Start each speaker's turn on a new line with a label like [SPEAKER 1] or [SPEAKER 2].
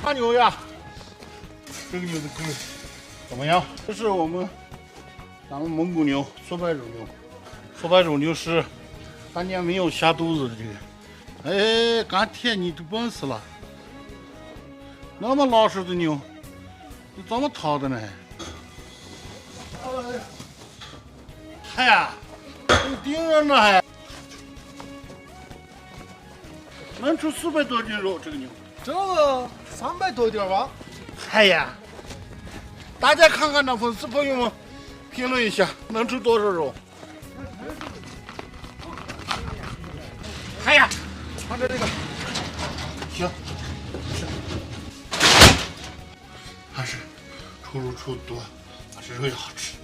[SPEAKER 1] 大牛呀，这个牛的口味怎么样？这是咱们蒙古牛，说白肉牛。说白肉牛是当年没有下肚子的这个。哎，干铁你这本事了，那么老实的牛，你怎么掏的呢？嗨呀，你顶着呢还，能出400多斤肉，这个牛。
[SPEAKER 2] 这个300多点吧。
[SPEAKER 1] 嗨呀，大家看看那粉丝朋友们，评论一下能出多少肉？嗨呀，看着这个，行，是，还是出肉出多，还是肉也好吃。